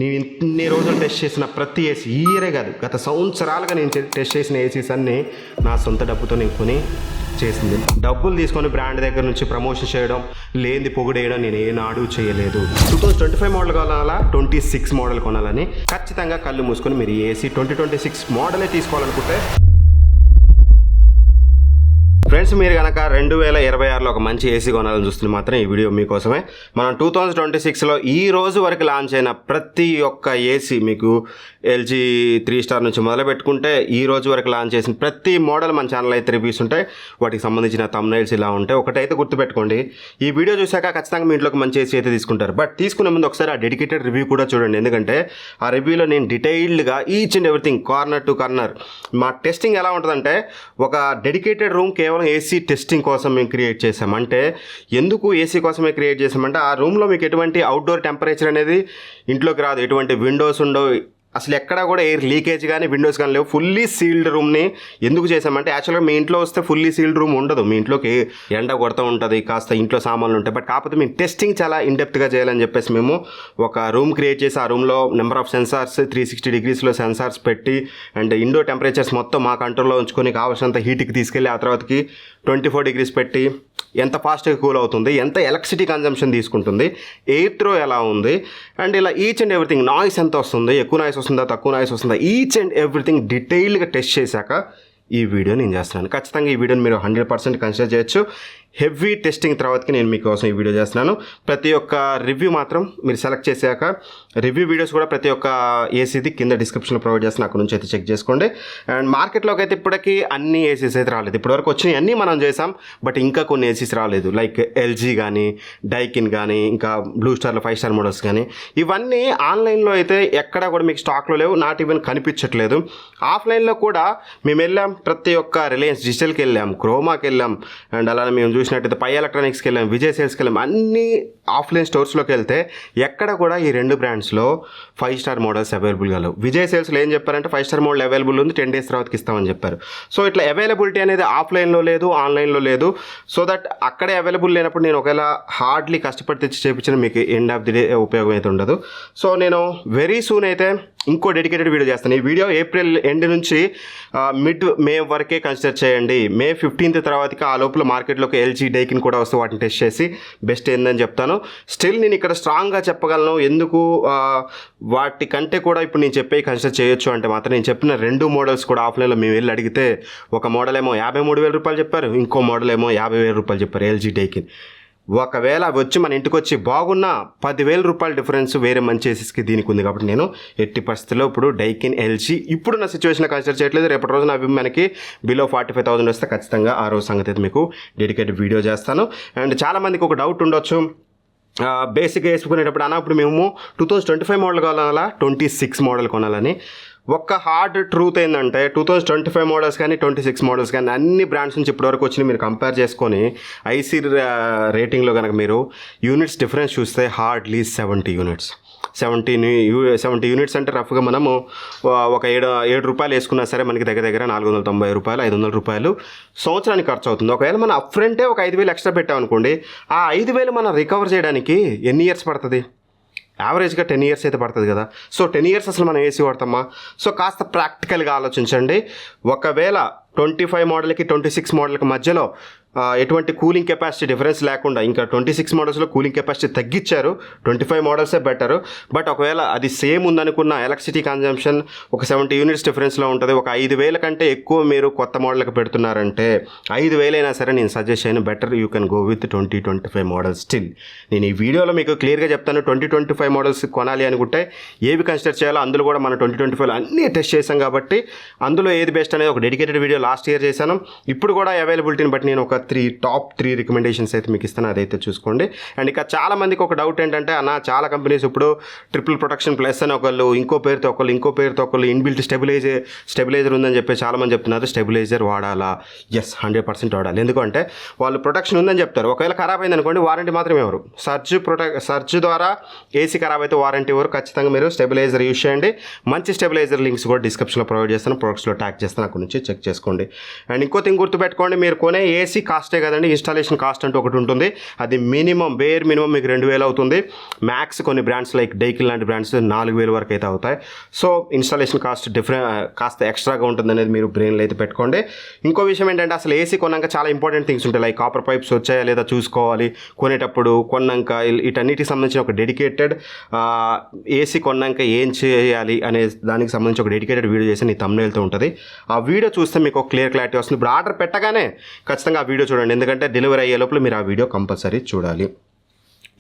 నేను ఇన్ని రోజులు టెస్ట్ చేసిన ప్రతి ఏసీ ఈ ఇయరే కాదు గత సంవత్సరాలుగా నేను టెస్ట్ చేసిన ఏసీస్ అన్నీ నా సొంత డబ్బుతో నేను కొని చేసింది. డబ్బులు తీసుకొని బ్రాండ్ దగ్గర నుంచి ప్రమోషన్ చేయడం, లేనిది పొగిడేయడం నేను ఏనాడు చేయలేదు. 2025 మోడల్ కొనాలా, 26 మోడల్ కొనాలని ఖచ్చితంగా కళ్ళు మూసుకొని మీరు ఏసీ 2026 మోడలే తీసుకోవాలనుకుంటే ఫ్రెండ్స్, మీరు కనుక 2026లో ఒక మంచి ఏసీ కొనాలని చూస్తుంది మాత్రం ఈ వీడియో మీకోసమే. మనం 2026లో ఈ రోజు వరకు లాంచ్ అయిన ప్రతి ఒక్క ఏసీ మీకు ఎల్జీ 3 స్టార్ నుంచి మొదలు పెట్టుకుంటే ఈ రోజు వరకు లాంచ్ చేసిన ప్రతి మోడల్ మన ఛానల్ అయితే రివ్యూస్ ఉంటాయి. వాటికి సంబంధించిన థంబ్నైల్స్ ఇలా ఉంటాయి. ఒకటైతే గుర్తుపెట్టుకోండి, ఈ వీడియో చూశాక ఖచ్చితంగా మీ ఇంట్లోకి మంచి ఏసీ అయితే తీసుకుంటారు. బట్ తీసుకునే ముందు ఒకసారి ఆ డెడికేటెడ్ రివ్యూ కూడా చూడండి. ఎందుకంటే ఆ రివ్యూలో నేను డీటెయిల్డ్గా each and everything corner to corner మా టెస్టింగ్ ఎలా ఉంటుందంటే, ఒక డెడికేటెడ్ రూమ్ కేవలం ఏసీ టెస్టింగ్ కోసం మేము క్రియేట్ చేసాం. అంటే ఎందుకు ఏసీ కోసమే క్రియేట్ చేసామంటే, ఆ రూమ్లో మీకు ఎటువంటి అవుట్డోర్ టెంపరేచర్ అనేది ఇంట్లోకి రాదు, ఎటువంటి విండోస్ ఉండవు, అసలు ఎక్కడా కూడా ఎయిర్ లీకేజ్ కానీ విండోస్ కానీ లేవు. ఫుల్లీ సీల్డ్ రూమ్ని ఎందుకు చేసామంటే, యాక్చువల్గా మీ ఇంట్లో వస్తే ఫుల్లీ సీల్డ్ రూమ్ ఉండదు, మీ ఇంట్లోకి ఎండ కొడతా ఉంటుంది, కాస్త ఇంట్లో సామాన్లు ఉంటాయి. బట్ కాకపోతే మేము టెస్టింగ్ చాలా ఇన్డెప్త్గా చేయాలని చెప్పేసి మేము ఒక రూమ్ క్రియేట్ చేసి ఆ రూమ్లో నెంబర్ ఆఫ్ సెన్సార్స్ 360 degreesలో సెన్సార్స్ పెట్టి అండ్ ఇండోర్ టెంపరేచర్స్ మొత్తం మా కంట్రోల్లో ఉంచుకొని కావాల్సినంత హీట్కి తీసుకెళ్ళి ఆ తర్వాతకి 24 degrees పెట్టి ఎంత ఫాస్ట్గా కూల్ అవుతుంది, ఎంత ఎలక్ట్రిసిటీ కన్జంప్షన్ తీసుకుంటుంది, ఎయిర్ త్రో ఎలా ఉంది, అండ్ ఇలా ఈచ్ అండ్ ఎవ్రీథింగ్, నాయిస్ ఎంత వస్తుంది, ఎక్కువ నాయిస్ వస్తుందా తక్కువ నాయిస్ వస్తుందా, ఈచ్ అండ్ ఎవ్రీథింగ్ డీటెయిల్గా టెస్ట్ చేశాక ఈ వీడియో నేను చేస్తున్నాను. ఖచ్చితంగా ఈ వీడియోని మీరు 100% కన్సిడర్ చేయొచ్చు. హెవీ టెస్టింగ్ తర్వాతకి నేను మీకోసం ఈ వీడియో చేస్తున్నాను. ప్రతి ఒక్క రివ్యూ మాత్రం మీరు సెలెక్ట్ చేశాక రివ్యూ వీడియోస్ కూడా ప్రతి ఒక్క ఏసీది కింద డిస్క్రిప్షన్లో ప్రొవైడ్ చేస్తాను, అక్కడ నుంచి అయితే చెక్ చేసుకోండి. అండ్ మార్కెట్లోకి అయితే ఇప్పటికీ అన్ని ఏసీస్ అయితే రాలేదు. ఇప్పటివరకు వచ్చినాయి అన్నీ మనం చేసాం, బట్ ఇంకా కొన్ని ఏసీస్ రాలేదు. లైక్ ఎల్జీ కానీ, డైకిన్ కానీ, ఇంకా బ్లూ స్టార్లో 5 స్టార్ మోడల్స్ కానీ, ఇవన్నీ ఆన్లైన్లో అయితే ఎక్కడా కూడా మీకు స్టాక్లో లేవు, నాట్ ఈవెన్ కనిపించట్లేదు. ఆఫ్లైన్లో కూడా మేము వెళ్ళాం, ప్రతి ఒక్క రిలయన్స్ డిజిటల్కి వెళ్ళాం, క్రోమాకి వెళ్ళాం, అండ్ అలానే మేము చూసినట్టయితే పై ఎలక్ట్రానిక్స్కి వెళ్ళాం, విజయ్ సేల్స్కి వెళ్ళాం. అన్ని ఆఫ్లైన్ స్టోర్స్లోకి వెళ్తే ఎక్కడ కూడా ఈ 2 బ్రాండ్స్లో 5 స్టార్ మోడల్స్ అవైలబుల్గా లేవు. విజయ్ సేల్స్లో ఏం చెప్పారంటే 5 స్టార్ మోడల్ అవైలబుల్ ఉంది, 10 days తర్వాతకి ఇస్తామని చెప్పారు. సో ఇట్లా అవైలబిలిటీ అనేది ఆఫ్లైన్లో లేదు, ఆన్లైన్లో లేదు. సో దట్ అక్కడే అవైలబుల్ లేనప్పుడు నేను ఒకవేళ హార్డ్లీ కష్టపడి తెచ్చి చేయించిన మీకు ఎండ్ ఆఫ్ ది డే ఉపయోగం అయితే ఉండదు. సో నేను వెరీ సూన్ అయితే ఇంకో డెడికేటెడ్ వీడియో చేస్తాను. ఈ వీడియో ఏప్రిల్ ఎండ్ నుంచి మిడ్ మే వరకే కన్సిడర్ చేయండి. మే 15th తర్వాతకి ఆ లోపల మార్కెట్లోకి ఎల్జీ డైకిన్ కూడా వస్తే వాటిని టెస్ట్ చేసి బెస్ట్ ఏందని చెప్తాను. స్టిల్ నేను ఇక్కడ స్ట్రాంగ్గా చెప్పగలను, ఎందుకు వాటి కంటే కూడా ఇప్పుడు నేను చెప్పే కన్సిడర్ చేయొచ్చు అంటే మాత్రం నేను చెప్పిన 2 మోడల్స్ కూడా ఆఫ్లైన్లో మేము వెళ్ళి అడిగితే ఒక మోడల్ ఏమో 53,000 రూపాయలు చెప్పారు, ఇంకో మోడల్ ఏమో 50,000 రూపాయలు చెప్పారు ఎల్జీ డైకిన్. ఒకవేళ వచ్చి మన ఇంటికి వచ్చి బాగున్న 10,000 రూపాయల డిఫరెన్స్ వేరే మంచి ఏసీస్కి దీనికి ఉంది. కాబట్టి నేను ఎట్టి పరిస్థితుల్లో ఇప్పుడు డైకిన్ ఎల్జీ ఇప్పుడున్న సిచ్యువేషన్ కన్సిడర్ చేయట్లేదు. రేపటి రోజున అవి మనకి బిలో 45,000 వస్తే ఖచ్చితంగా ఆ రోజు సంగతి అయితే మీకు డెడికేటెడ్ వీడియో చేస్తాను. అండ్ చాలామందికి ఒక డౌట్ ఉండొచ్చు, బేసిక్గా వేసుకునేటప్పుడు అన్న ఇప్పుడు మేము 2025 మోడల్ కొనాలా 26 మోడల్ కొనాలని. ఒక్క హార్డ్ ట్రూత్ ఏంటంటే 2025 మోడల్స్ కానీ 26 మోడల్స్ కానీ అన్ని బ్రాండ్స్ నుంచి ఇప్పటివరకు వచ్చినాయి మీరు కంపేర్ చేసుకొని ఐసీ రేటింగ్లో కనుక మీరు యూనిట్స్ డిఫరెన్స్ చూస్తే హార్డ్లీ 70 యూనిట్స్. 70 యూనిట్స్ అంటే రఫ్గా మనము ఒక 7 రూపాయలు వేసుకున్నా సరే మనకి దగ్గర 490 రూపాయలు 500 రూపాయలు సంవత్సరానికి ఖర్చు అవుతుంది. ఒకవేళ మన అప్ ఫ్రంటే ఒక 5,000 ఎక్స్ట్రా పెట్టామనుకోండి, ఆ 5,000 మనం రికవర్ చేయడానికి ఎన్ని ఇయర్స్ పడుతుంది? యావరేజ్గా 10 years అయితే పడుతుంది కదా. సో 10 years అసలు మనం ఏసీ వాడతామా? సో కాస్త ప్రాక్టికల్గా ఆలోచించండి. ఒకవేళ 25 మోడల్కి 26 మోడల్కి మధ్యలో ఎటువంటి కూలింగ్ కెపాసిటీ డిఫరెన్స్ లేకుండా, ఇంకా 26 మోడల్స్లో కూలింగ్ కెపాసిటీ తగ్గించారు, 25 మోడల్సే బెటరు. బట్ ఒకవేళ అది సేమ్ ఉందనుకున్న ఎలక్ట్రిసిటీ కన్జంప్షన్ ఒక 70 యూనిట్స్ డిఫరెన్స్లో ఉంటుంది. ఒక 5,000 కంటే ఎక్కువ మీరు కొత్త మోడల్కి పెడుతున్నారంటే 5,000 అయినా సరే నేను సజెస్ట్ చేయను, better you can go with 2025 model. Still నేను ఈ వీడియోలో మీకు క్లియర్గా చెప్తాను, 2025 మోడల్స్ కొనాలి అనుకుంటే ఏవి కన్సిడర్ చేయాలో అందులో కూడా మనం 2025లో అన్నీ టెస్ట్ చేసాం కాబట్టి అందులో ఏది బెస్ట్ అనేది ఒక డెడికేటెడ్ వీడియో లాస్ట్ ఇయర్ చేశాను. ఇప్పుడు కూడా అవైలబిలిటీని బట్టి నేను ఒక టాప్ 3 రికమెండేషన్స్ అయితే మీకు ఇస్తాను, అదైతే చూసుకోండి. అండ్ ఇక చాలా మందికి ఒక డౌట్ ఏంటంటే, అన్న చాలా కంపెనీస్ ఇప్పుడు ట్రిపుల్ ప్రొటెక్షన్ ప్లస్ అని ఒకళ్ళు, ఇంకో పేరుతో ఒకళ్ళు ఇన్బిల్ట్ స్టెబిలైజర్ ఉందని చెప్పి చాలామంది చెప్తున్నారు. స్టెబిలైజర్ వాడాలా? ఎస్, 100% వాడాలి. ఎందుకంటే వాళ్ళు ప్రొటెక్షన్ ఉందని చెప్తారు, ఒకవేళ ఖరాబ్ అయింది అనుకోండి వారంటీ మాత్రం ఎవరు, సర్జ్ ద్వారా ఏసీ ఖరాబ్ అయితే వారంటీ ఎవరు. ఖచ్చితంగా మీరు స్టెబిలైజర్ యూజ్ చేయండి. మంచి స్టెబిలైజర్ లింక్స్ కూడా డిస్క్రిప్షన్లో ప్రొవైడ్ చేస్తాను, ప్రొడక్ట్స్లో ట్యాగ్ చేస్తాను, అక్కడ నుంచి చెక్ చేసుకోండి. అండ్ ఇంకో థింగ్ గుర్తుపెట్టుకోండి, మీరు కొనే ఏసీ కాస్టే కదండి, ఇన్స్టాలేషన్ కాస్ట్ అంటూ ఒకటి ఉంటుంది. అది బేర్ మినిమం మీకు 2000 అవుతుంది. మ్యాక్స్ కొన్ని బ్రాండ్స్ లైక్ డైకిల్ లాంటి బ్రాండ్స్ 4000 వరకు అయితే అవుతాయి. సో ఇన్స్టాలేషన్ కాస్ట్ కాస్త ఎక్స్ట్రాగా ఉంటుంది అనేది మీరు బ్రెయిన్లో అయితే పెట్టుకోండి. ఇంకో విషయం ఏంటంటే అసలు ఏసీ కొన్నాక చాలా ఇంపార్టెంట్ థింగ్స్ ఉంటాయి. లైక్ కాపర్ పైప్స్ వచ్చాయా లేదా చూసుకోవాలి. కొన్నాక వీటన్నిటికి సంబంధించిన ఒక డెడికేటెడ్ ఏసీ కొన్నాక ఏం చేయాలి అనే దానికి సంబంధించి ఒక డెడికేటెడ్ వీడియో చేసి నీ తమ్ముళ్లతో ఉంటుంది. ఆ వీడియో చూస్తే మీకు ఒక క్లియర్ క్లారిటీ వస్తుంది. ఇప్పుడు ఆర్డర్ పెట్టగానే ఖచ్చితంగా ఆ వీడియో చూడండి, ఎందుకంటే డెలివరీ అయ్యే లోపల మీరు ఆ వీడియో కంపల్సరీ చూడాలి.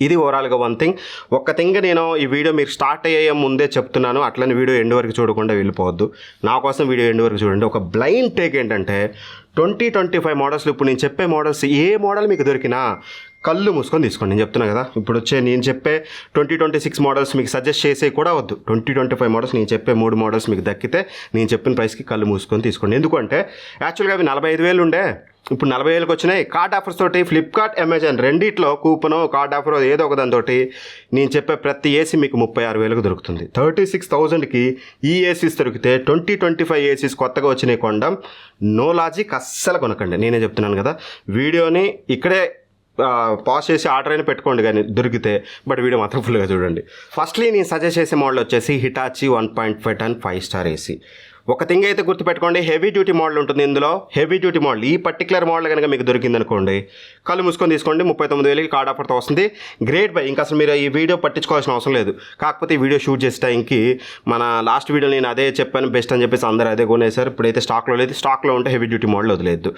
ఇది ఓవరాల్గా వన్ థింగ్. ఒక్క థింగ్ నేను ఈ వీడియో మీరు స్టార్ట్ అయ్యే ముందే చెప్తున్నాను, అట్లని వీడియో ఎండ్ వరకు చూడకుండా వెళ్ళిపోవద్దు. నా కోసం వీడియో ఎండ్ వరకు చూడండి. ఒక బ్లైండ్ టేక్ ఏంటంటే 2025 మోడల్స్లో ఇప్పుడు నేను చెప్పే మోడల్స్ ఏ మోడల్ మీకు దొరికినా కళ్ళు మూసుకొని తీసుకోండి. నేను చెప్తున్నా కదా, ఇప్పుడు నేను చెప్పే 2026 మోడల్స్ మీకు సజెస్ట్ చేసే కూడా వద్దు. 2025 మోడల్స్ నేను చెప్పే 3 మోడల్స్ మీకు దక్కితే నేను చెప్పిన ప్రైస్కి కళ్ళు మూసుకొని తీసుకోండి. ఎందుకంటే యాక్చువల్గా అవి 45,000 ఉండే, ఇప్పుడు 40,000కి వచ్చినాయి. కార్డ్ ఆఫర్స్ తోటి ఫ్లిప్కార్ట్, అమెజాన్ రెండిట్లో కూపను కార్డ్ ఆఫర్ ఏదో ఒక దాంతో నేను చెప్పే ప్రతి ఏసీ మీకు 36,000కి దొరుకుతుంది. 36,000కి ఈ ఏసీస్ దొరికితే 2025 ఏసీస్ కొత్తగా వచ్చినాయి కొనడం నో లాజిక్, అస్సలు కొనకండి. నేనే చెప్తున్నాను కదా, వీడియోని ఇక్కడే పాజ్ చేసి ఆర్డర్ అయినా పెట్టుకోండి కానీ దొరికితే, బట్ వీడియో మాత్రం ఫుల్గా చూడండి. ఫస్ట్లీ నేను సజెస్ట్ చేసే మోడల్ వచ్చేసి హిటాచి 1.5 టన్ 5 స్టార్ ఏసీ. ఒక థింగ్ అయితే గుర్తుపెట్టుకోండి, హెవీ డ్యూటీ మోడల్ ఉంటుంది ఇందులో. హెవీ డ్యూటీ మోడల్ ఈ పర్టికులర్ మోడల్ కనుక మీకు దొరికింది అనుకోండి, కళ్ళు మూసుకొని తీసుకోండి. 39,000కి కార్డ్ ఆఫర్తో వస్తుంది. Great by. ఇంకా అసలు మీరు ఈ వీడియో పట్టించుకోవాల్సిన అవసరం లేదు. కాకపోతే ఈ వీడియో షూట్ చేసే టైంకి మన లాస్ట్ వీడియో నేను అదే చెప్పాను బెస్ట్ అని చెప్పేసి అందరూ అదే కొనేసారు. ఇప్పుడైతే స్టాక్లో లేదు. స్టాక్లో ఉంటే హెవీ డ్యూటీ మోడల్ వదిలేదు.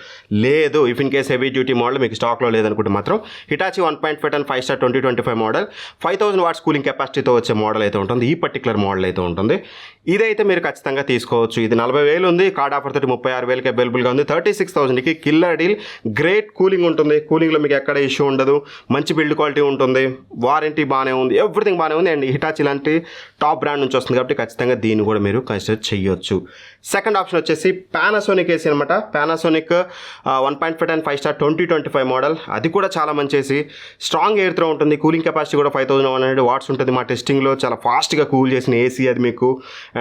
లేదు, if in case heavy duty model మీకు స్టాక్లో లేదనుకుంటే మాత్రం Hitachi 1.5 ton 5 star 2025 model 5000 watts cooling కెపాసిటీతో వచ్చే మోడల్ అయితే ఉంటుంది. ఈ పర్టికులర్ మోడల్ అయితే ఉంటుంది. ఇదైతే మీరు ఖచ్చితంగా తీసుకోవచ్చు. ఇది 40,000 ఉంది, కార్డ్ ఆఫర్ తోటి 36,000కి అవైలబుల్గా ఉంది. 36,000కి కిల్లర్ డీల్. గ్రేట్ కూలింగ్ ఉంటుంది. కూలింగ్లో మీకు ఎక్కడ ఇష్యూ ఉండదు. మంచి బిల్డ్ క్వాలిటీ ఉంటుంది. వారంటీ బాగానే ఉంది. ఎవ్రీథింగ్ బాగానే ఉంది. అండ్ హిటాచి లాంటి టాప్ బ్రాండ్ నుంచి వస్తుంది కాబట్టి ఖచ్చితంగా దీన్ని కూడా మీరు కన్సిడర్ చేయొచ్చు. సెకండ్ ఆప్షన్ వచ్చేసి పానాసోనిక్ ఏసీ అనమాట. Panasonic 1.5 ton 5 star 2025 model. అది కూడా చాలా మంచి ఏసీ. స్ట్రాంగ్ ఎయిర్ త్రో ఉంటుంది. కూలింగ్ కెపాసిటీ కూడా 5100 వాట్స్ ఉంటుంది. మా టెస్టింగ్లో చాలా ఫాస్ట్గా కూల్ చేసిన ఏసీ అది మీకు.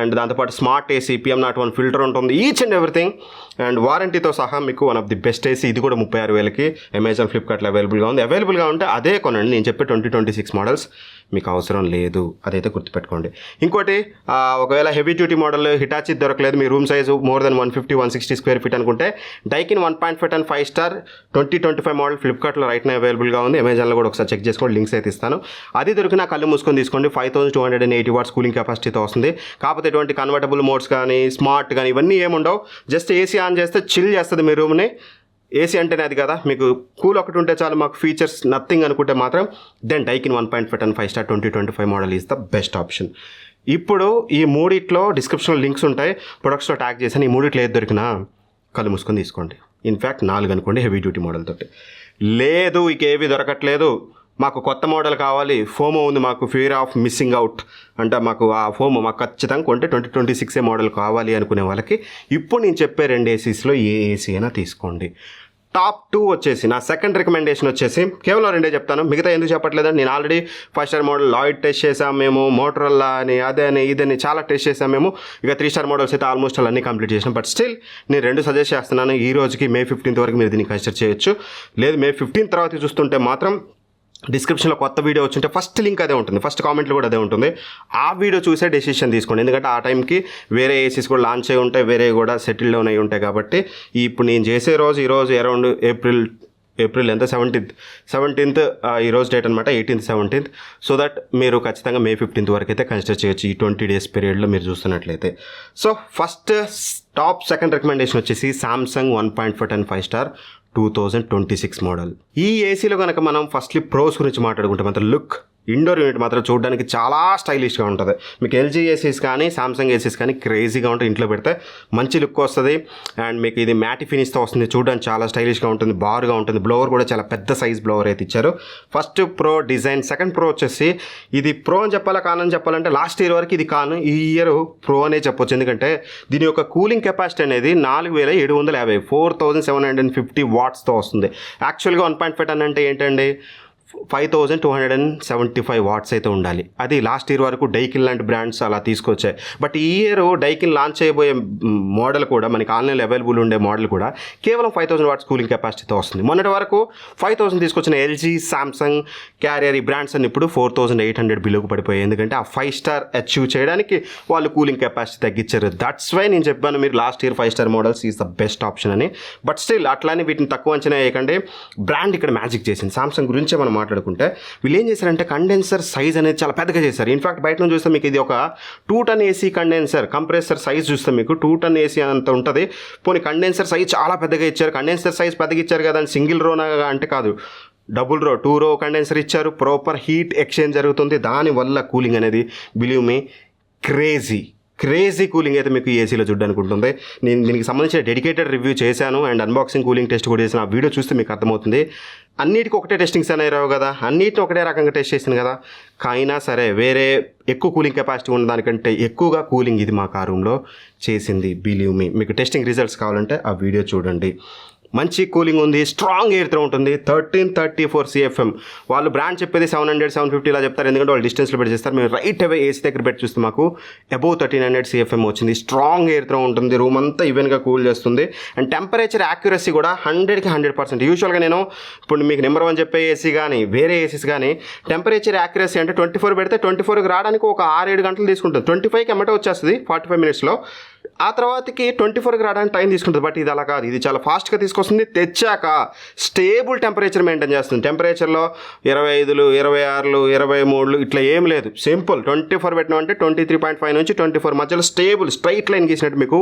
అండ్ దాంతోపాటు స్మార్ట్ ఏసీ, PM01 ఫిల్టర్ ఉంటుంది. Each and everything. అండ్ వారంటీతో సహా మీకు one of the best AC. ఇది కూడా 36,000కి అమెజాన్, ఫ్లిప్కార్ట్లో అవైలబుల్గా ఉంది. అవైలబుల్గా ఉంటే అదే కొనండి. నేను చెప్పే 2026 మోడల్స్ మీకు అవసరం లేదు, అదైతే గుర్తుపెట్టుకోండి. ఇంకోటి, ఒకవేళ హెవీ డ్యూటీ మోడల్ హిటాచి దొరకలేదు, మీ room size more than 150-160 square feet అనుకుంటే డైకిన్ 1.5 టన్ 5 స్టార్ 2025 మోడల్ ఫ్లిప్కార్ట్లో రైట్ అవైలబుల్గా ఉంది. అమెజాన్లో కూడా ఒకసారి చెక్ చేసుకోండి, లింక్స్ అయితే ఇస్తాను. అది దొరికినా కళ్ళు మూసుకొని తీసుకోండి. 5280 వాట్స్ కూలింగ్ కెపాసిటీతో వస్తుంది. కాకపోతే ఎటువంటి కన్వర్టబుల్ మోడ్స్ కానీ స్మార్ట్ కానీ ఇవన్నీ ఏముండవు. జస్ట్ ఏసీ ఆన్ చేస్తే చిల్ చేస్తుంది మీ రూమ్ని. ఏసీ అంటేనే అది కదా, మీకు కూల్ ఒకటి ఉంటే చాలు, మాకు ఫీచర్స్ నథింగ్ అనుకుంటే మాత్రం then Daikin 1.5 ton 5 star 2025 model is the best option. ఇప్పుడు ఈ మూడిట్లో డిస్క్రిప్షన్లో లింక్స్ ఉంటాయి, ప్రొడక్ట్స్లో ట్యాగ్ చేశాను. ఈ మూడిట్లో ఏది దొరికినా కళ్ళు మూసుకొని తీసుకోండి. ఇన్ఫ్యాక్ట్ 4 అనుకోండి హెవీ డ్యూటీ మోడల్ తోటి. లేదు ఇక ఏవి దొరకట్లేదు, మాకు కొత్త మోడల్ కావాలి, ఫోమో ఉంది, మాకు ఫియర్ ఆఫ్ మిస్సింగ్ అవుట్ అంటే మాకు ఆ ఫోమో మాకు ఖచ్చితంగా కొంటే 2026 మోడల్ కావాలి అనుకునే వాళ్ళకి ఇప్పుడు నేను చెప్పే 2 ఏసీస్లో ఏ ఏసీ అయినా తీసుకోండి. టాప్ 2 వచ్చేసి నా సెకండ్ రికమెండేషన్ వచ్చేసి కేవలం 2 చెప్తాను, మిగతా ఎందుకు చెప్పట్లేదండి. నేను already 5 star model Lloyd test చేసాం మేము, మోటరోలా అని అదని ఇదని చాలా టెస్ట్ చేసాం మేము. ఇక 3 స్టార్ మోడల్స్ అయితే ఆల్మోస్ట్ అన్నీ కంప్లీట్ చేసాం. బట్ స్టిల్ నేను 2 సజెస్ట్ చేస్తున్నాను. ఈ రోజుకి May 15th వరకు మీరు దీన్ని కన్సిడర్ చేయొచ్చు. లేదు May 15th తర్వాత చూస్తుంటే మాత్రం డిస్క్రిప్షన్లో కొత్త వీడియో వచ్చింటే ఫస్ట్ లింక్ అదే ఉంటుంది, ఫస్ట్ కామెంట్లో కూడా అదే ఉంటుంది. ఆ వీడియో చూసే డెసిషన్ తీసుకోండి. ఎందుకంటే ఆ టైంకి వేరే ఏసీస్ కూడా లాంచ్ అయి ఉంటాయి, వేరే కూడా సెటిల్ డౌన్ అయి ఉంటాయి. కాబట్టి ఇప్పుడు నేను చేసే రోజు ఈరోజు అరౌండ్ ఏప్రిల్ ఎంత 17th ఈరోజు డేట్ అనమాట, 18th 17th. సో దట్ మీరు ఖచ్చితంగా May 15th వరకు అయితే కన్సిడర్ చేయొచ్చు ఈ 20 days పీరియడ్లో మీరు చూస్తున్నట్లయితే. సో ఫస్ట్ సెకండ్ రికమెండేషన్ వచ్చేసి సామ్సంగ్ 1.5 టన్ 5 స్టార్ 2026 మోడల్. ఈ ఏసీలో కనుక మనం ఫస్ట్లీ ప్రోస్ గురించి మాట్లాడుకుంటే మాత్రం లుక్, ఇండోర్ యూనిట్ మాత్రం చూడడానికి చాలా స్టైలిష్గా ఉంటుంది. మీకు ఎల్జీ ఏసీస్ కానీ సామ్సంగ్ ఏసీస్ కానీ క్రేజీగా ఉంటుంది, ఇంట్లో పెడితే మంచి లుక్ వస్తుంది. అండ్ మీకు ఇది మ్యాటి ఫినిష్తో వస్తుంది, చూడడానికి చాలా స్టైలిష్గా ఉంటుంది, బారుగా ఉంటుంది. బ్లోవర్ కూడా చాలా పెద్ద సైజ్ బ్లోవర్ అయితే ఇచ్చారు. First pro design, second pro వచ్చేసి ఇది ప్రో అని చెప్పాలా కానని చెప్పాలంటే లాస్ట్ ఇయర్ వరకు ఇది కాను, ఈ ఇయర్ ప్రో అనే చెప్పొచ్చు. ఎందుకంటే దీని యొక్క కూలింగ్ కెపాసిటీ అనేది 4750 4750 వాట్స్తో వస్తుంది. యాక్చువల్గా 1.5 టన్ అంటే ఏంటండి, 5275 వాట్స్ అయితే ఉండాలి. అది లాస్ట్ ఇయర్ వరకు డైకిన్ లాంటి బ్రాండ్స్ అలా తీసుకొచ్చాయి. బట్ ఈ ఇయర్ డైకిన్ లాంచ్ చేయబోయే మోడల్ కూడా మనకి ఆన్లైన్లో అవైలబుల్ ఉండే మోడల్ కూడా కేవలం 5000 వాట్స్ కూలింగ్ కెపాసిటీతో వస్తుంది. మొన్నటి వరకు 5000 తీసుకొచ్చిన ఎల్జీ, సామ్సంగ్, క్యారియర్ ఈ బ్రాండ్స్ అన్ని ఇప్పుడు 4800 బిలోకి పడిపోయాయి. ఎందుకంటే ఆ 5 స్టార్ అచీవ్ చేయడానికి వాళ్ళు కూలింగ్ కెపాసిటీ తగ్గించారు. దట్స్ వై నేను చెప్పాను మీరు last year 5 star models is the best option అని. బట్ స్టిల్ అట్లానే వీటిని తక్కువ అంచనా వేయకండి. బ్రాండ్ ఇక్కడ మ్యాజిక్ చేసింది. సామ్సంగ్ గురించే మనం మాట్లాడుకుంటే వీళ్ళు ఏం చేశారంటే కండెన్సర్ సైజ్ అనేది చాలా పెద్దగా చేశారు. ఇన్ఫాక్ట్ బయట నుంచి చూస్తే మీకు ఇది ఒక 2 ton AC condenser. Compressor size చూస్తే మీకు 2 టన్ ఏసీ అంత ఉంటుంది. పోనీ కండెన్సర్ సైజ్ చాలా పెద్దగా ఇచ్చారు. కండెన్సర్ సైజ్ పెద్దగా ఇచ్చారు కదా అని సింగిల్ రోనా అంటే కాదు, డబుల్ రో 2 రో కండెన్సర్ ఇచ్చారు. ప్రాపర్ హీట్ ఎక్స్చేంజ్ జరుగుతుంది. దానివల్ల కూలింగ్ అనేది బిలీవ్ మీ క్రేజీ కూలింగ్ అయితే మీకు ఏసీలో చూడడానికి ఉంటుంది. నేను దీనికి సంబంధించిన డెడికేటెడ్ రివ్యూ చేశాను అండ్ అన్బాక్సింగ్ కూలింగ్ టెస్ట్ కూడా చేసిన. ఆ వీడియో చూస్తే మీకు అర్థమవుతుంది. అన్నిటికీ ఒకటే టెస్టింగ్స్ అనేవి రావు కదా, అన్నిటిని ఒకటే రకంగా టెస్ట్ చేసింది కదా. అయినా సరే వేరే ఎక్కువ కూలింగ్ కెపాసిటీ ఉన్న దానికంటే ఎక్కువగా కూలింగ్ ఇది మా కార్ రూమ్లో చేసింది. Believe me. మీకు టెస్టింగ్ రిజల్ట్స్ కావాలంటే ఆ వీడియో చూడండి. మంచి కూలింగ్ ఉంది, స్ట్రాంగ్ ఎయిర్ త్రో ఉంటుంది. 1334 CFM. వాళ్ళు బ్రాండ్ చెప్పేది 700, 750 ఇలా చెప్తారు, ఎందుకంటే వాళ్ళు డిస్టెన్స్లో పెట్టి చేస్తారు. మేము రైట్ అవే ఏసీ దగ్గర పెట్టి చూస్తే మాకు అబౌవ్ 1300 CFM వచ్చింది. స్ట్రాంగ్ ఎయిర్ త్రో ఉంటుంది, రూమ్ అంతా ఈవెన్గా కూల్ చేస్తుంది. అండ్ టెంపరేచర్ యాక్యురసీ కూడా 100కి 100%. యూజువల్గా నేను ఇప్పుడు మీకు నెంబర్ 1 చెప్పే ఏసీ కానీ వేరే ఏసీస్ కానీ టెంపరేచర్ యాక్యురసీ అంటే 24 పెడితే 24కి రావడానికి ఒక 6-7 గంటలు తీసుకుంటుంది. 25కి ఎమ్మటే వచ్చేస్తుంది 45 మినిట్స్లో. ఆ తర్వాతకి 24కి రావడానికి టైం తీసుకుంటుంది. బట్ ఇది అలా కాదు, ఇది చాలా ఫాస్ట్గా తీసుకొస్తుంది. తెచ్చాక స్టేబుల్ టెంపరేచర్ మెయింటైన్ చేస్తుంది. టెంపరేచర్లో 25, 26, 23 ఇట్లా ఏం లేదు. సింపుల్ 24 పెట్టినా అంటే 23.5 నుంచి 24 మధ్యలో స్టేబుల్ స్ట్రైట్ లైన్ గీసినట్టు మీకు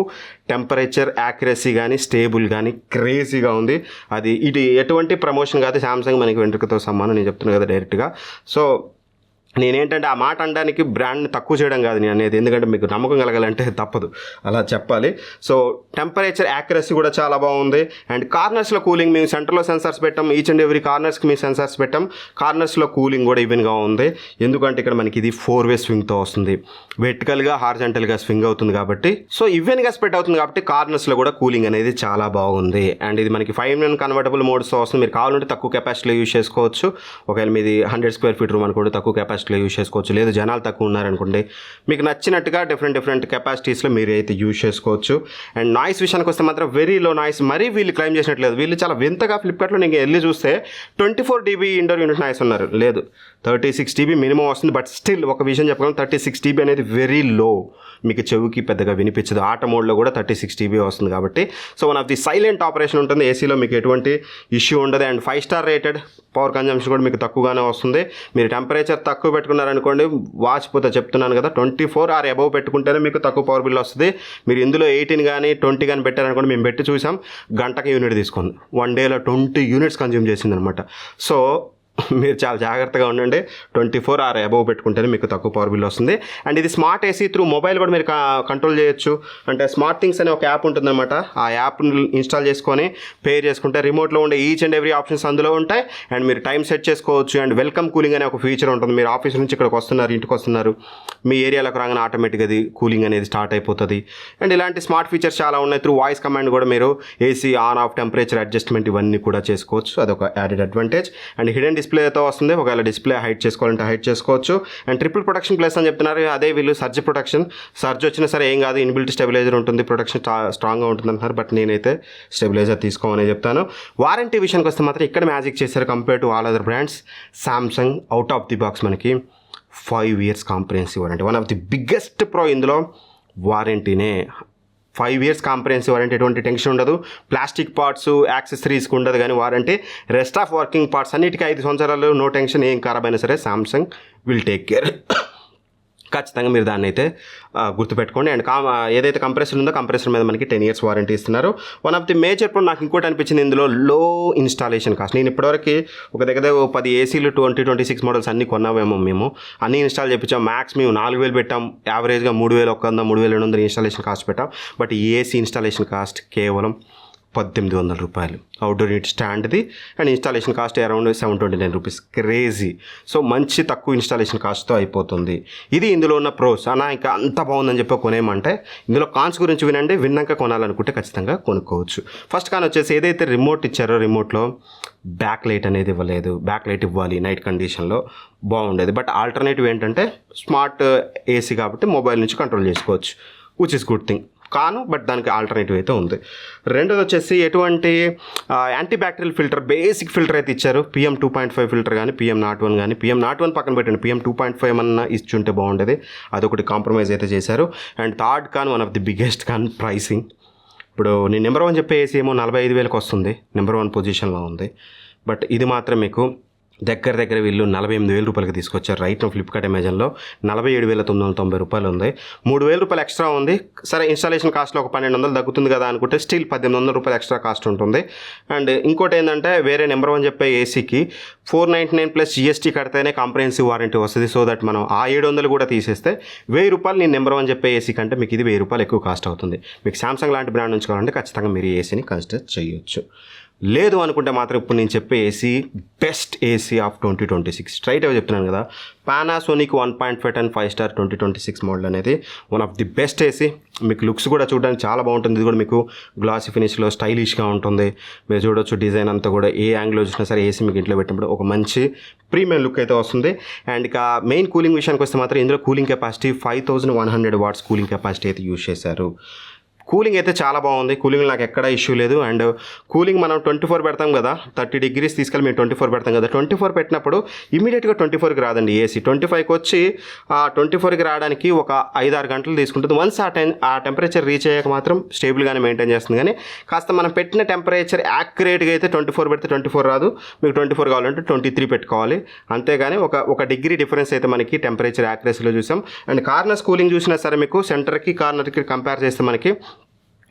టెంపరేచర్ యాక్యురసీ కానీ స్టేబుల్ కానీ క్రేజీగా ఉంది. అది ఇది ఎటువంటి ప్రమోషన్ కాదు. సామ్సంగ్ మనకి వెంట్రుకతో సమానం, నేను చెప్తున్నాను కదా డైరెక్ట్గా. సో నేనేంటంటే ఆ మాట అనడానికి బ్రాండ్ని తక్కువ చేయడం కాదు నేను అనేది, ఎందుకంటే మీకు నమ్మకం కలగాలంటే తప్పదు అలా చెప్పాలి. సో టెంపరేచర్ యాక్యురసీ కూడా చాలా బాగుంది. అండ్ కార్నర్స్లో కూలింగ్ మేము సెంటర్లో సెన్సార్స్ పెట్టాం. ఈచ్ అండ్ ఎవ్రీ కార్నర్స్కి మేము సెన్సార్స్ పెట్టాం. కార్నర్స్లో కూలింగ్ కూడా ఈవెన్గా ఉంది, ఎందుకంటే ఇక్కడ మనకి ఇది 4-వే స్వింగ్తో వస్తుంది. వెర్టికల్గా హారిజాంటల్గా స్వింగ్ అవుతుంది కాబట్టి, సో ఈవెన్గా స్ప్రెడ్ అవుతుంది కాబట్టి కార్నర్స్లో కూడా కూలింగ్ అనేది చాలా బాగుంది. అండ్ ఇది మనకి 5-in కన్వర్టబుల్ మోడ్స్తో వస్తుంది. మీరు కావాలంటే తక్కువ కెపాసిటీలో యూజ్ చేసుకోవచ్చు. ఒకవేళ మీది 100 స్క్వేర్ ఫీట్ రూమ్ అనుకోండి, తక్కువ కెపాసిటీలో యూజ్ చేసుకోవచ్చు. లేదు జనాలు తక్కువ ఉన్నారనుకోండి, మీకు నచ్చినట్టుగా డిఫరెంట్ కెపాసిటీస్లో మీరు అయితే యూజ్ చేసుకోవచ్చు. అండ్ నాయిస్ విషయానికి వస్తే మాత్రం వెరీ లో నాయిస్. మరీ వీళ్ళు క్లైమ్ చేసినట్లేదు. వీళ్ళు చాలా వింతగా ఫ్లిప్కార్ట్లో నేను వెళ్ళి చూస్తే 24 dB ఇండోర్ యూనిట్ నాయిస్ ఉన్నారు. లేదు 36 dB మినిమం వస్తుంది. బట్ స్టిల్ ఒక విషయం చెప్పగలను, 36 dB అనేది వెరీ లో, మీకు చెవికి పెద్దగా వినిపించదు. ఆట మోడ్లో కూడా 36 dB వస్తుంది కాబట్టి so one of the silent operation ఉంటుంది. ఏసీలో మీకు ఎటువంటి ఇష్యూ ఉండదు. And 5 star rated, power consumption కూడా మీకు తక్కువగానే వస్తుంది. మీరు టెంపరేచర్ తక్కువ పెట్టుకున్నారనుకోండి, వాచిపోతే చెప్తున్నాను కదా, 24 or above పెట్టుకుంటేనే మీకు తక్కువ పవర్ బిల్ వస్తుంది. మీరు ఇందులో 18 కానీ 20 కానీ పెట్టారనుకోండి, మేము పెట్టి చూసాం, గంటకి యూనిట్ తీసుకుంది. 1 డేలో 20 యూనిట్స్ కన్జ్యూమ్ చేసింది అనమాట. సో మీరు చాలా జాగ్రత్తగా ఉండండి. 24 or above పెట్టుకుంటేనే మీకు తక్కువ పవర్ బిల్ వస్తుంది. అండ్ ఇది స్మార్ట్ ఏసీ త్రూ మొబైల్ కూడా మీరు కంట్రోల్ చేయొచ్చు. అంటే స్మార్ట్ థింగ్స్ అనే ఒక యాప్ ఉంటుందన్నమాట. ఆ యాప్ని ఇన్స్టాల్ చేసుకొని పేర్ చేసుకుంటే రిమోట్లో ఉండే ఈచ్ అండ్ ఎవ్రీ ఆప్షన్స్ అందులో ఉంటాయి. అండ్ మీరు టైం సెట్ చేసుకోవచ్చు. అండ్ వెల్కమ్ కూలింగ్ అనే ఒక ఫీచర్ ఉంటుంది. మీరు ఆఫీస్ నుంచి ఇక్కడికి వస్తున్నారు, ఇంటికి వస్తున్నారు, మీ ఏరియాలోకి రాగానే ఆటోమేటిక్గా అది కూలింగ్ అనేది స్టార్ట్ అయిపోతుంది. అండ్ ఇలాంటి స్మార్ట్ ఫీచర్స్ చాలా ఉన్నాయి. త్రూ వాయిస్ కమాండ్ కూడా మీరు AC on off, temperature adjustment ఇవన్నీ కూడా చేసుకోవచ్చు. అదొక యాడెడ్ అడ్వాంటేజ్. అండ్ హిడెన్ డిస్ప్లేతో వస్తుంది. ఒకవేళ డిస్ప్లే హైట్ చేసుకోవాలంటే హైట్ చేసుకోవచ్చు. అండ్ ట్రిపుల్ ప్రొటెక్షన్ ప్లస్ అని చెప్తున్నారు. అదే వీళ్ళు సర్జ్ ప్రొటెక్షన్, సర్జ్ వచ్చినా సరే ఏం కాదు, ఇన్బిల్ట్ స్టెబిలైజర్ ఉంటుంది, ప్రొటెక్షన్ స్ట్రాంగ్గా ఉంటుంది అంటున్నారు. బట్ నేనైతే స్టెబిలైజర్ తీసుకోమని చెప్తాను. వారంటీ విషయానికి వస్తే మాత్రం ఇక్కడ మ్యాజిక్ చేశారు compare to all other brands. Samsung out of the box మనకి 5 years comprehensive warranty. One of the biggest pro ఇందులో వారంటీనే. 5 years కాంప్రహెన్సివ్ వారంటీ, ఎటువంటి టెన్షన్ ఉండదు. ప్లాస్టిక్ పార్ట్స్ యాక్సెసరీస్కి ఉండదు, కానీ warranty rest of working parts అన్నిటికీ 5 సంవత్సరాలు నో టెన్షన్. ఏం ఖరాబ్ అయినా సరే సామ్సంగ్ విల్ టేక్ కేర్. ఖచ్చితంగా మీరు దాన్ని అయితే గుర్తుపెట్టుకోండి. అండ్ ఏదైతే కంప్రెసర్ ఉందో కంప్రెసర్ మీద మనకి 10 years వారంటీ ఇస్తున్నారు. One of the major pro నాకు ఇంకోటి అనిపించింది ఇందులో, లో ఇన్స్టాలేషన్ కాస్ట్. నేను ఇప్పటివరకు ఒక దగ్గర 10 ఏసీలు 2026 మోడల్స్ అన్నీ కొన్నామేమో. మేము అన్నీ ఇన్స్టాల్ చేయించాం. మ్యాక్స్ మేము 4000 పెట్టాం, యావరేజ్గా 3100, 3200 ఇన్స్టాలేషన్ కాస్ట్ పెట్టాం. బట్ ఈ ఏసీ ఇన్స్టాలేషన్ కాస్ట్ కేవలం రూపాయలు అవుట్డోర్ యూనిట్ స్టాండ్ది. And installation cost around 729 rupees. Crazy. So మంచి తక్కువ ఇన్స్టాలేషన్ కాస్ట్తో అయిపోతుంది. ఇది ఇందులో ఉన్న ప్రోస్. ఇంకా అంత బాగుందని చెప్పి కొనేమంటే ఇందులో కాన్స్ గురించి వినండి. విన్నాక కొనాలనుకుంటే ఖచ్చితంగా కొనుక్కోవచ్చు. ఫస్ట్ కాన్ వచ్చేసి ఏదైతే రిమోట్ ఇచ్చారో రిమోట్లో బ్యాక్ లైట్ అనేది ఇవ్వలేదు. బ్యాక్ లైట్ ఇవ్వాలి నైట్ కండిషన్లో బాగుండేది. బట్ ఆల్టర్నేటివ్ ఏంటంటే స్మార్ట్ ఏసీ కాబట్టి మొబైల్ నుంచి కంట్రోల్ చేసుకోవచ్చు, విచ్ ఇస్ గుడ్ థింగ్. కాను బట్ దానికి ఆల్టర్నేటివ్ అయితే ఉంది. రెండోది వచ్చేసి ఎటువంటి anti bacterial filter, basic filter అయితే ఇచ్చారు. PM 2.5 ఫిల్టర్ కానీ PM01 కానీ, PM01 పక్కన పెట్టండి, PM 2.5 అన్న ఇచ్చుంటే బాగుండేది. అదొకటి కాంప్రమైజ్ అయితే చేశారు. And third con one of the biggest con pricing. ఇప్పుడు నేను నెంబర్ 1 చెప్పేసి ఏమో 45,000కి వస్తుంది, నెంబర్ 1 పొజిషన్లో ఉంది. బట్ ఇది మాత్రం మీకు దగ్గర వీళ్ళు 48,000 రూపాయలకి తీసుకొచ్చారు. రైట్ నో ఫ్లిప్కార్ట్ అమెజాన్లో 47,990 రూపాయలు ఉంది. 3,000 రూపాయలు ఎక్స్ట్రా ఉంది. సరే ఇన్స్టాలేషన్ కాస్ట్లో ఒక 1,200 తగ్గుతుంది కదా అనుకుంటే స్టిల్ 1,800 రూపాయలు ఎక్స్ట్రా కాస్ట్ ఉంటుంది. అండ్ ఇంకోటి ఏంటంటే వేరే నెంబర్ 1 చెప్పే ఏసీకి 499 ప్లస్ GST కడితేనే కాంప్రహెన్సివ్ వారంటీ వస్తుంది. సో దట్ మనం ఆ 700 కూడా తీసేస్తే 1,000 రూపాయలు నేను నెంబర్ 1 చెప్పే ఏసీ కంటే మీకు ఇది 1,000 రూపాయలు ఎక్కువ కాస్ట్ అవుతుంది. మీకు సామ్సంగ్ లాంటి బ్రాండ్ నుంచి కావాలంటే ఖచ్చితంగా మీరు ఈ ఏసీని కన్సిడర్ చేయొచ్చు. లేదు అనుకుంటే మాత్రం ఇప్పుడు నేను చెప్పే AC best AC of 2026. Straight away చెప్తున్నాను కదా, పానాసోనిక్ 1.5 టన్ 5 స్టార్ 2026 మోడల్ అనేది one of the best AC. మీకు లుక్స్ కూడా చూడడానికి చాలా బాగుంటుంది. ఇది కూడా మీకు గ్లాసీ ఫినిష్లో స్టైలిష్గా ఉంటుంది. మీరు చూడొచ్చు డిజైన్ అంతా కూడా ఏ యాంగిల్లో చూసినా సరే ఏసీ మీకు ఇంట్లో పెట్టినప్పుడు ఒక మంచి ప్రీమియం లుక్ అయితే వస్తుంది. అండ్ ఇక మెయిన్ కూలింగ్ విషయానికి వస్తే మాత్రం ఇందులో cooling capacity 5100 watts cooling capacity అయితే యూజ్ చేశారు. కూలింగ్ అయితే చాలా బాగుంది. కూలింగ్ నాకు ఎక్కడ ఇష్యూ లేదు. అండ్ కూలింగ్ మనం 24 పెడతాం కదా, 30 డిగ్రీస్ తీసుకెళ్ళి మేము 24 పెడతాం కదా, 24 పెట్టినప్పుడు ఇమీడియట్గా 24కి రాదండి ఏసీ. 25కి వచ్చి 24కి రావడానికి ఒక 5-6 గంటలు తీసుకుంటుంది. వన్స్ ఆ టెంపరేచర్ రీచ్ అయ్యాక మాత్రం స్టేబుల్గానే మెయింటైన్ చేస్తుంది. కానీ కాస్త మనం పెట్టిన టెంపరేచర్ యాక్యురేట్గా అయితే 24 పెడితే 24 రాదు. మీకు 24 కావాలంటే 23 పెట్టుకోవాలి. అంతేగాని ఒక డిగ్రీ డిఫరెన్స్ అయితే మనకి టెంపరేచర్ యాక్యురసీలో చూసాం. అండ్ కార్నర్స్ కూలింగ్ చూసినా సరే మీకు సెంటర్కి కార్నర్కి కంపేర్ చేస్తే మనకి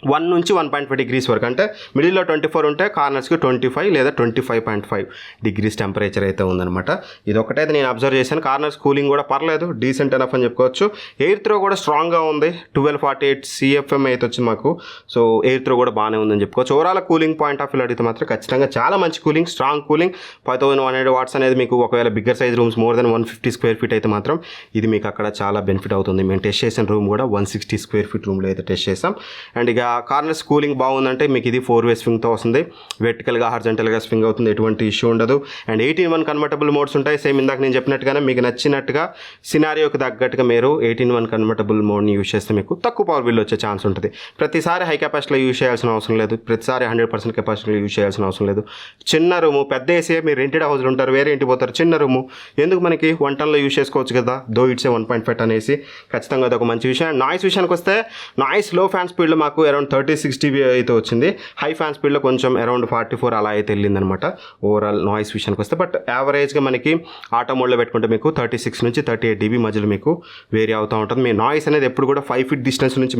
1 నుంచి 1.5 డిగ్రీస్ వరకు, అంటే మిడిల్లో 24 ఉంటే కార్నర్స్కి 25 లేదా 25.5 డిగ్రీస్ టెంపరేచర్ అయితే ఉందన్నమాట. ఇది ఒకటైతే నేను అబ్జర్వ్ చేశాను. కార్నర్స్ కూలింగ్ కూడా పర్లేదు, డీసెంట్ ఎనఫ్ అని చెప్పుకోవచ్చు. ఎయిర్ త్రో కూడా స్ట్రాంగ్గా ఉంది. 1248 CFM అయితే వచ్చింది మాకు. సో ఎయిర్ త్రో కూడా బాగానే ఉందని చెప్పుకోవచ్చు. Overall cooling point of view అడిగితే మాత్రం ఖచ్చితంగా చాలా మంచి కూలింగ్, స్ట్రాంగ్ కూలింగ్. 5100 వాట్స్ అనేది మీకు ఒకవేళ bigger size rooms more than 150 square feet అయితే మాత్రం ఇది మీకు అక్కడ చాలా బెనిఫిట్ అవుతుంది. మేము టెస్ట్ చేసిన రూమ్ కూడా 160 స్క్వేర్ ఫీట్ రూమ్లో అయితే టెస్ట్ చేసాం. అండ్ ఇక కార్నర్స్ కూలింగ్ బాగుందంటే మీకు ఇది 4-వే స్వింగ్తో వస్తుంది. వెర్టికల్గా హారిజాంటల్గా స్వింగ్ అవుతుంది, ఎటువంటి ఇష్యూ ఉండదు. అండ్ 18:1 కన్వర్టబుల్ మోడ్స్ ఉంటాయి. సేమ్ ఇందాక నేను చెప్పినట్టుగానే మీకు నచ్చినట్టుగా సినారియోకి తగ్గట్టుగా మీరు 18:1 కన్వర్టబుల్ మోడ్ని యూజ్ చేస్తే మీకు తక్కువ పవర్ బిల్ వచ్చే ఛాన్స్ ఉంటుంది. ప్రతిసారి హై కెపాసిటీలో యూజ్ చేయాల్సిన అవసరం లేదు, ప్రతిసారి 100% కెపాసిటీలో యూజ్ చేయాల్సిన అవసరం లేదు. చిన్న రూము, పెద్ద ఏసీ మీరు రెంటెడ్ హౌస్లో ఉంటారు, వేరే ఇంటికి పోతారు, చిన్న రూము ఎందుకు మనకి 1 టన్లో యూజ్ చేసుకోవచ్చు కదా. దో ఇట్స్ 1.5 టన్ ఏసీ, ఖచ్చితంగా అది ఒక మంచి విషయం. నాయిస్ విషయానికి వస్తే నాయిస్ లో ఫ్యాన్ స్పీడ్లో మాకు అరౌండ్ 36 dB అయితే వచ్చింది. హై ఫ్యాన్ స్పీడ్లో కొంచెం అరౌండ్ 44 అలా అయితే వెళ్ళిందనమాట ఓవరాల్ నాయిస్ విషయానికి వస్తే. బట్ యావరేజ్గా మనకి ఆటో మోడ్లో పెట్టుకుంటే మీకు 36 నుంచి 38 dB మధ్యలో మీకు వేరీ అవుతూ ఉంటుంది. మీ నాయిస్ అనేది ఎప్పుడు కూడా 5 feet డిస్టెన్స్ నుంచి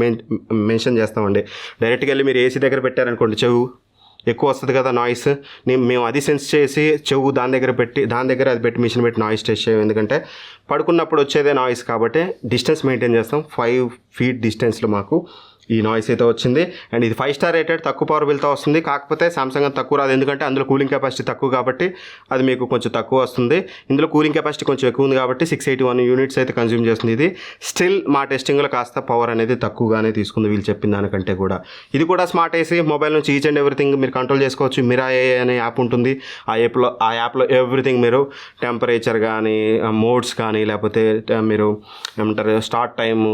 మెన్షన్ చేస్తామండి. డైరెక్ట్గా వెళ్ళి మీరు ఏసీ దగ్గర పెట్టారనుకోండి, చెవు ఎక్కువ వస్తుంది కదా నాయిస్, మేము అది సెన్స్ చేసి చెవు దాని దగ్గర అది పెట్టి మిషన్ పెట్టి నాయిస్ టెస్ట్ చేయం. ఎందుకంటే పడుకున్నప్పుడు వచ్చేదే నాయిస్ కాబట్టి డిస్టెన్స్ మెయింటైన్ చేస్తాం. 5 feet డిస్టెన్స్లో మాకు ఈ నాయిస్ అయితే వచ్చింది. అండ్ ఇది 5 స్టార్ రేటెడ్, తక్కువ పవర్ బిల్తో వస్తుంది. కాకపోతే సామ్సంగ్ అంత తక్కువ రాదు, ఎందుకంటే అందులో కూలింగ్ కెపాసిటీ తక్కువ కాబట్టి అది మీకు కొంచెం తక్కువ వస్తుంది. ఇందులో కూలింగ్ కెపాసిటీ కొంచెం ఎక్కువ ఉంది కాబట్టి 681 యూనిట్స్ అయితే కన్జ్యూమ్ చేస్తుంది. ఇది స్టిల్ మా టెస్టింగ్లో కాస్త పవర్ అనేది తక్కువగానే తీసుకుంది వీళ్ళు చెప్పిన దానికంటే కూడా. ఇది కూడా స్మార్ట్ ఏసీ, మొబైల్ నుంచి ఈచ్ అండ్ ఎవ్రీథింగ్ మీరు కంట్రోల్ చేసుకోవచ్చు. మిరాయే అనే యాప్ ఉంటుంది, ఆ యాప్లో ఎవ్రీథింగ్ మీరు టెంపరేచర్ కానీ మోడ్స్ కానీ లేకపోతే మీరు ఏమంటారు స్టార్ట్ టైము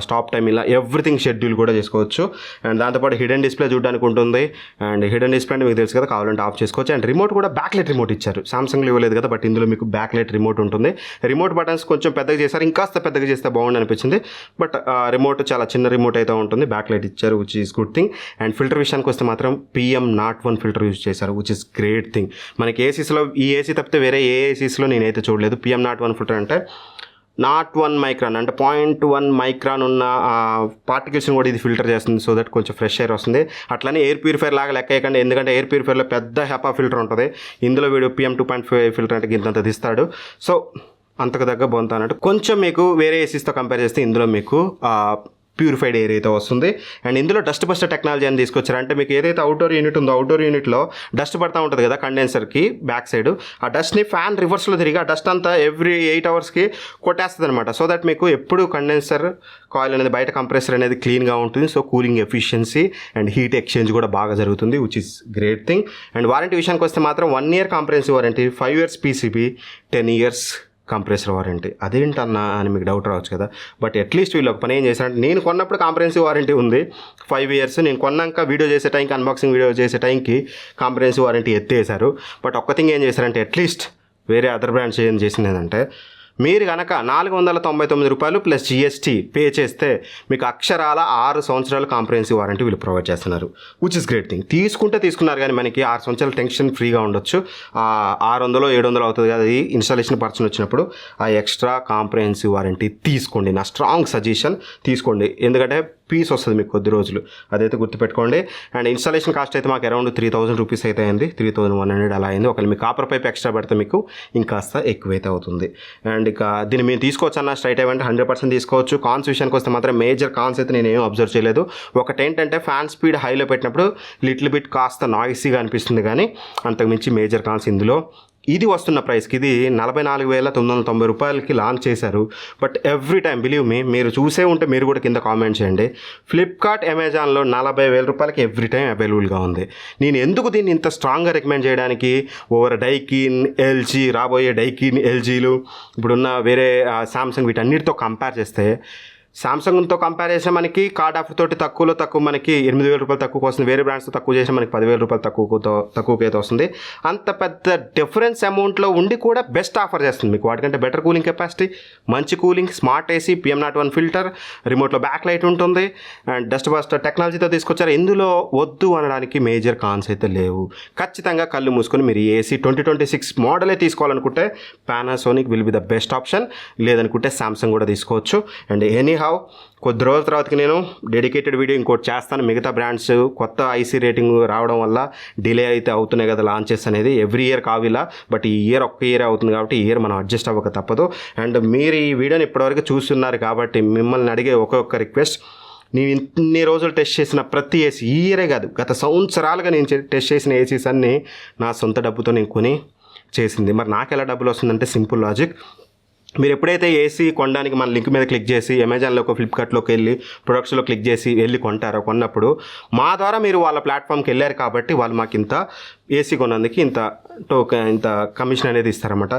స్టాప్ టైం ఇలా ఎవ్రీథింగ్ షెడ్యూల్ కూడా చేసుకోవచ్చు. అండ్ దాంతోపాటు హిడెన్ డిస్ప్లే చూడడానికి ఉంటుంది. అండ్ హిడెన్ డిస్ప్లే అంటే మీకు తెలుసు కదా, కావాలంటే ఆఫ్ చేసుకోవచ్చు. అండ్ రిమోట్ కూడా బ్యాక్ లైట్ రిమోట్ ఇచ్చారు. సామ్సంగ్లో ఇవ్వలేదు కదా, బట్ ఇందులో మీకు బ్యాక్ లైట్ రిమోట్ ఉంటుంది. రిమోట్ బటన్స్ కొంచెం పెద్దగా చేశారు, ఇంకాస్త పెద్దగా చేస్తే బాగుంది అనిపించింది. బట్ రిమోట్ చాలా చిన్న రిమోట్ అయితే ఉంటుంది. బ్యాక్ లైట్ ఇచ్చారు, which is good thing. And filter విషయానికి వస్తే మాత్రం PM01 ఫిల్టర్ యూజ్ చేశారు, విచ్ ఇస్ గ్రేట్ థింగ్. మనకి ఏసీస్లో ఈ ఏసీ తప్పితే వేరే ఏ ఏసీస్లో నేనైతే చూడలేదు. PM01 ఫిల్టర్ అంటే 0.1 మైక్రాన్ అంటే 0.1 మైక్రాన్ ఉన్న పార్టికల్స్ని కూడా ఇది ఫిల్టర్ చేస్తుంది. సో దట్ కొంచెం ఫ్రెష్ ఎయిర్ వస్తుంది. అట్లనే ఎయిర్ ప్యూరిఫైర్ లాగా లెక్క వేయకండి, ఎందుకంటే ఎయిర్ ప్యూరిఫైర్లో పెద్ద HEPA ఫిల్టర్ ఉంటుంది. ఇందులో వీడు PM2.5 ఫిల్టర్ అంటే ఇంతంత తీస్తాడు. సో అంతకు దగ్గర బొంత అన్నట్టు కొంచెం మీకు వేరే ఏసీస్తో కంపేర్ చేస్తే ఇందులో మీకు ప్యూరిఫైడ్ ఎయిర్ అయితే వస్తుంది. అండ్ ఇందులో డస్ట్ బస్టర్ టెక్నాలజీ అని తీసుకొచ్చారు. అంటే మీకు ఏదైతే అవుట్డోర్ యూనిట్ ఉందో అవుట్డోర్ యూనిట్లో డస్ట్ పడుతూ ఉంటుంది కదా కండెన్సర్కి బ్యాక్ సైడ్, ఆ డస్ట్ని ఫ్యాన్ రివర్స్లో తిరిగి ఆ డస్ట్ అంతా ఎవ్రీ 8 అవర్స్కి కొట్టేస్తుంది అనమాట. సో దట్ మీకు ఎప్పుడు కండెన్సర్ కాయిల్ అనేది బయట కంప్రెసర్ అనేది క్లీన్గా ఉంటుంది. So cooling efficiency and heat exchange కూడా బాగా జరుగుతుంది, which is great thing. And warranty విషయానికి వస్తే మాత్రం 1 year comprehensive warranty, 5 years PCB, 10 years compressor warranty. అదేంటన్నా అని మీకు డౌట్ రావచ్చు కదా. బట్ అట్లీస్ట్ వీళ్ళు ఒక పని ఏం చేశారంటే, నేను కొన్నప్పుడు కాంప్రహెన్సివ్ వారంటీ ఉంది 5 years, నేను కొన్నాక వీడియో చేసే టైంకి, అన్బాక్సింగ్ వీడియో చేసే టైంకి కాంప్రహెన్సివ్ వారంటీ ఎత్తేసారు. బట్ ఒక్క థింగ్ ఏం చేశారంటే, అట్లీస్ట్ వేరే అదర్ బ్రాండ్స్ ఏం చేసింది ఏంటంటే, మీరు కనుక 499 రూపాయలు ప్లస్ GST పే చేస్తే మీకు అక్షరాల 6 సంవత్సరాలు కాంప్రహెన్సివ్ వారంటీ వీళ్ళు ప్రొవైడ్ చేస్తున్నారు, విచ్ ఇస్ గ్రేట్ థింగ్. తీసుకున్నారు కానీ మనకి 6 సంవత్సరాలు టెన్షన్ ఫ్రీగా ఉండొచ్చు. 600-700 అవుతుంది కదా ఈ ఇన్స్టాలేషన్ పర్సన్ వచ్చినప్పుడు. ఆ ఎక్స్ట్రా కాంప్రహెన్సివ్ వారంటీ తీసుకోండి, నా స్ట్రాంగ్ సజెషన్ తీసుకోండి. ఎందుకంటే పీస్ వస్తుంది మీకు కొద్ది రోజులు, అదైతే గుర్తుపెట్టుకోండి. అండ్ ఇన్స్టాలేషన్ కాస్ట్ అయితే మాకు అరౌండ్ 3000 రూపీస్ అయితే అయింది, 3100 అలా అయింది. ఒకవేళ మీకు కాపర్ పైప్ ఎక్స్ట్రా పెడితే మీకు ఇంకాస్త ఎక్కువైతే అవుతుంది. అండ్ ఇక దీన్ని మేము తీసుకోవచ్చు అన్న స్ట్రైట్ అవ్వండి, 100% తీసుకోవచ్చు. కాన్స్ విషయానికి వస్తే మాత్రం మేజర్ కాన్స్ అయితే నేను ఏం అబ్జర్వ్ చేయలేదు. ఒకటేంటంటే ఫ్యాన్ స్పీడ్ హైలో పెట్టినప్పుడు లిటిల్ బిట్ కాస్త నాయిసీగా అనిపిస్తుంది, కానీ అంతకుమించి మేజర్ కాన్స్ ఇందులో. ఇది వస్తున్న ప్రైస్కి ఇది 44,990 రూపాయలకి లాంచ్ చేశారు. But every time believe me, మీరు చూసే ఉంటే మీరు కూడా కింద కామెంట్ చేయండి, ఫ్లిప్కార్ట్ అమెజాన్లో 40,000 రూపాయలకి ఎవ్రీ టైం అవైలబుల్గా ఉంది. నేను ఎందుకు దీన్ని ఇంత స్ట్రాంగ్గా రికమెండ్ చేయడానికి, ఓవర్ డైకిన్, ఎల్జీ, రాబోయే డైకిన్, ఎల్జీలు, ఇప్పుడున్న వేరే శాంసంగ్ వీటన్నిటితో కంపేర్ చేస్తే, సామ్సంగ్తో కంపేర్ చేస్తే మనకి కార్డ్ ఆఫర్ తోటి తక్కువ మనకి 8,000 రూపాయలు తక్కువకి వస్తుంది. వేరే బ్రాండ్స్తో తక్కువ చేస్తే మనకి 10,000 రూపాయలు తక్కువకి అయితే వస్తుంది. అంత పెద్ద డిఫరెన్స్ అమౌంట్లో ఉండి కూడా బెస్ట్ ఆఫర్ చేస్తుంది మీకు. వాటికంటే బెటర్ కూలింగ్ కెపాసిటీ, మంచి cooling, smart AC, PM01 filter, రిమోట్లో బ్యాక్ లైట్ ఉంటుంది, అండ్ డస్ట్ బస్టర్ టెక్నాలజీతో తీసుకొచ్చారు. ఇందులో వద్దు అనడానికి మేజర్ కాన్స్ అయితే లేవు. ఖచ్చితంగా కళ్ళు మూసుకొని మీరు AC 2026 మోడలే తీసుకోవాలనుకుంటే Panasonic will be the best option, లేదనుకుంటే సామ్సంగ్ కూడా తీసుకోవచ్చు. అండ్ ఎనీ కొద్ది రోజుల తర్వాతకి నేను డెడికేటెడ్ వీడియో ఇంకోటి చేస్తాను. మిగతా బ్రాండ్స్ కొత్త IC రేటింగ్ రావడం వల్ల డిలే అయితే అవుతున్నాయి కదా లాంచెస్ అనేది. ఎవ్రీ ఇయర్ కావిలా, బట్ ఈ ఇయర్ ఒక్క ఇయర్ అవుతుంది కాబట్టి ఈ ఇయర్ మనం అడ్జస్ట్ అవ్వక తప్పదు. అండ్ మీరు ఈ వీడియోని ఇప్పటివరకు చూస్తున్నారు కాబట్టి మిమ్మల్ని అడిగే ఒక్కొక్క రిక్వెస్ట్, నేను ఇన్ని రోజులు టెస్ట్ చేసిన ప్రతి AC, ఈ ఇయరే కాదు గత సంవత్సరాలుగా నేను టెస్ట్ చేసిన ACs అన్నీ నా సొంత డబ్బుతో నేను కొని చేసింది. మరి నాకు ఎలా డబ్బులు వస్తుందంటే సింపుల్ లాజిక్. మీరు ఎప్పుడైతే AC కొనడానికి మన లింక్ మీద క్లిక్ చేసి అమెజాన్లోకి, ఫ్లిప్కార్ట్లోకి వెళ్ళి ప్రొడక్ట్స్లో క్లిక్ చేసి వెళ్ళి కొన్నప్పుడు మా ద్వారా మీరు వాళ్ళ ప్లాట్ఫామ్కి వెళ్ళారు కాబట్టి వాళ్ళు మాకు ఇంత AC కొన్నందుకు ఇంత కమిషన్ అనేది ఇస్తారన్నమాట.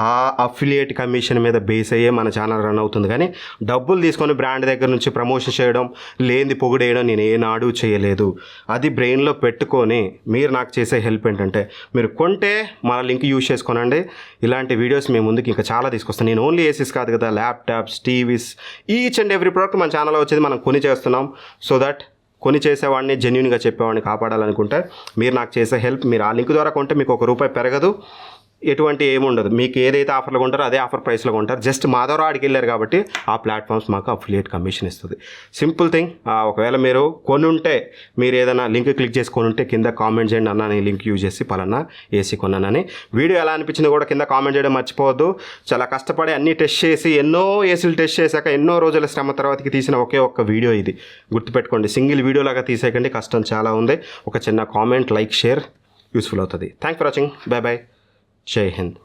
ఆ అఫిలియేట్ కమిషన్ మీద బేస్ అయ్యే మన ఛానల్ రన్ అవుతుంది. కానీ డబ్బులు తీసుకొని బ్రాండ్ దగ్గర నుంచి ప్రమోషన్ చేయడం, లేనిది పొగిడేయడం నేను ఏనాడు చేయలేదు. అది బ్రెయిన్లో పెట్టుకొని మీరు నాకు చేసే హెల్ప్ ఏంటంటే, మీరు కొంటే మన లింక్ యూజ్ చేసుకోనండి. ఇలాంటి వీడియోస్ మేము ముందుకు ఇంకా చాలా తీసుకొస్తాను. నేను ఓన్లీ ACs కాదు కదా, laptops, TVs, each and every product మన ఛానల్లో వచ్చేది మనం కొని చేస్తున్నాం. సో దట్ కొని చేసేవాడిని, జెన్యూన్గా చెప్పేవాడిని కాపాడాలనుకుంటే మీరు నాకు చేసే హెల్ప్, మీరు ఆ లింక్ ద్వారా కొంటే మీకు ₹1 పెరగదు, ఎటువంటి ఏముండదు. మీకు ఏదైతే ఆఫర్లో కొంటారో అదే ఆఫర్ ప్రైస్లో కొంటారు. జస్ట్ మా ద్వారా ఆడికి వెళ్ళారు కాబట్టి ఆ ప్లాట్ఫామ్స్ మాకు అఫిలియేట్ కమిషన్ ఇస్తుంది. Simple thing. ఒకవేళ మీరు కొనుంటే, మీరు ఏదైనా లింక్ క్లిక్ చేసి కొనుంటే కింద కామెంట్ చేయండి, అన్న నేను లింక్ యూజ్ చేసి పలానా AC కొన్నానని. వీడియో ఎలా అనిపించిందో కూడా కింద కామెంట్ చేయడం మర్చిపోవద్దు. చాలా కష్టపడి అన్నీ టెస్ట్ చేసి, ఎన్నో ACలు టెస్ట్ చేశాక ఎన్నో రోజుల శ్రమ తర్వాతకి తీసిన ఒకే ఒక్క వీడియో ఇది. గుర్తుపెట్టుకోండి, సింగిల్ వీడియోలాగా తీసేయకండి, కష్టం చాలా ఉంది. ఒక చిన్న కామెంట్, లైక్, షేర్ యూస్ఫుల్ అవుతుంది. Thank for watching. By by. జై హింద్.